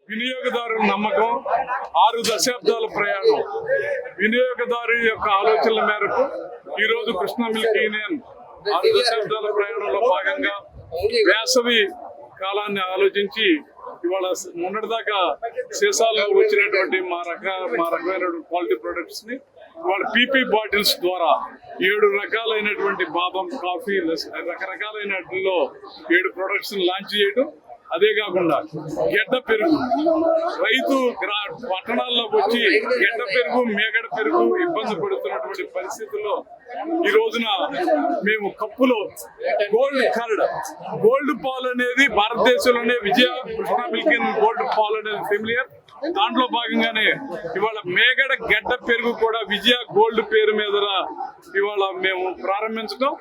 వినియోగదారుల నమ్మకం 6 దశాబ్దాల ప్రయాణం. వినియోగదారు యొక్క ఆలోచనల మేరకు ఈ రోజు కృష్ణా మిల్క్ యూనియన్ 6 దశాబ్దాల ప్రయాణంలో భాగంగా వేసవి కాలాన్ని ఆలోచించి ఇవాళ మొన్నటిదాకా సీసాల్లో వచ్చినటువంటి మా రకమైన క్వాలిటీ ప్రొడక్ట్స్ ని ఇవాళ పీపీ బాటిల్స్ ద్వారా 7 రకాలైనటువంటి బాదం, కాఫీ, రకరకాలైన 7 ప్రొడక్ట్స్ లాంచ్ చేయడం. అదే కాకుండా గెడ్డ పెరుగు, రైతు పట్టణాల్లో వచ్చి గెడ్డ పెరుగు, మేగడ పెరుగు ఇబ్బంది పడుతున్నటువంటి పరిస్థితుల్లో ఈ రోజున మేము కప్పులో గోల్డ్ పాలు అనేది భారతదేశంలోనే విజయ కృష్ణా మిల్క్ గోల్డ్ పాలు అనేది ఫెమిలియర్. దాంట్లో భాగంగానే ఇవాళ మేగడ గెడ్డ పెరుగు కూడా విజయ గోల్డ్ పేరు మీద ఇవాళ మేము ప్రారంభించడం.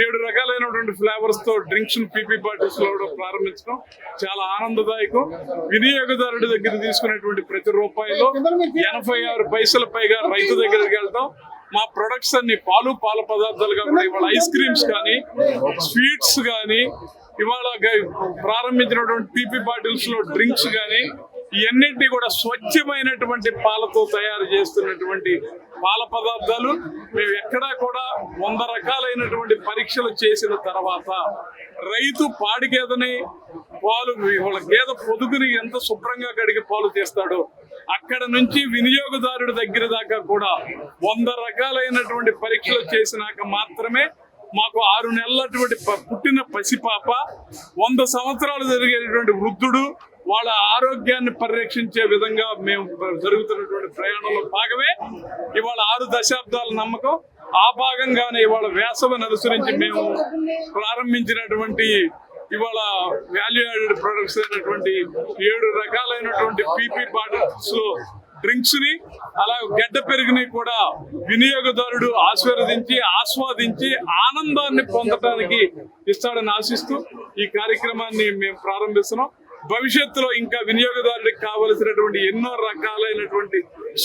7 రకాలైనటువంటి ఫ్లేవర్స్ తో డ్రింక్స్ పీపీ బాటిల్స్ లో ప్రారంభించడం చాలా ఆనందదాయకం. వినియోగదారుడి దగ్గర తీసుకునేటువంటి ప్రతి రూపాయిలో 86 పైసల పైగా రైతు దగ్గరికి వెళ్తాం. మా ప్రొడక్ట్స్ అన్ని పాల పదార్థాలు కాకుండా ఇవాళ ఐస్ క్రీమ్స్ కానీ, స్వీట్స్ కానీ, ఇవాళ ప్రారంభించినటువంటి పీపీ బాటిల్స్ లో డ్రింక్స్ కానీ, ఇవన్నింటినీ కూడా స్వచ్ఛమైనటువంటి పాలతో తయారు చేస్తున్నటువంటి పాల పదార్థాలు. మేము ఎక్కడా కూడా 100 రకాలైనటువంటి పరీక్షలు చేసిన తర్వాత రైతు పాడి గేదెని పాలు వాళ్ళ గేదె పొదుగుని ఎంత శుభ్రంగా కడిగి పాలు తీస్తాడో అక్కడ నుంచి వినియోగదారుడి దగ్గర దాకా కూడా 100 రకాలైనటువంటి పరీక్షలు చేసినాక మాత్రమే మాకు 6 నెలలటువంటి పుట్టిన పసిపాప, 100 సంవత్సరాలు జరిగేటువంటి వృద్ధుడు వాళ్ళ ఆరోగ్యాన్ని పరిరక్షించే విధంగా మేము జరుగుతున్నటువంటి ప్రయాణంలో భాగమే ఇవాళ 6 దశాబ్దాల నమ్మకం. ఆ భాగంగానే ఇవాళ వేసవిని అనుసరించి మేము ప్రారంభించినటువంటి ఇవాళ వాల్యూ యాడెడ్ ప్రొడక్ట్స్ అయినటువంటి 7 రకాలైనటువంటి పీపీ బాటిల్స్ లో డ్రింక్స్ ని, అలా గడ్డ పెరుగుని కూడా వినియోగదారుడు ఆస్వాదించి ఆనందాన్ని పొందడానికి ఇస్తాడని ఆశిస్తూ ఈ కార్యక్రమాన్ని మేము ప్రారంభిస్తున్నాం. భవిష్యత్తులో ఇంకా వినియోగదారుడికి కావలసినటువంటి ఎన్నో రకాలైనటువంటి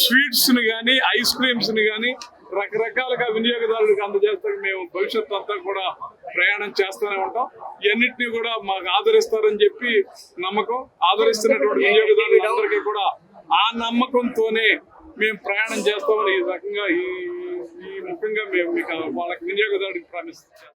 స్వీట్స్ ని కానీ, ఐస్ క్రీమ్స్ ని కానీ రకరకాలుగా వినియోగదారుడికి అందజేస్తాం. మేము భవిష్యత్తు అంతా కూడా ప్రయాణం చేస్తూనే ఉంటాం. ఇవన్నిటినీ కూడా మాకు ఆదరిస్తారని చెప్పి నమ్మకం. ఆదరిస్తున్నటువంటి వినియోగదారులందరికీ కూడా ఆ నమ్మకంతోనే మేము ప్రయాణం చేస్తామని ఈ రకంగా ఈ ముఖ్యంగా మేము మీకు వాళ్ళకి వినియోగదారుడికి ప్రామిస్తున్నాం.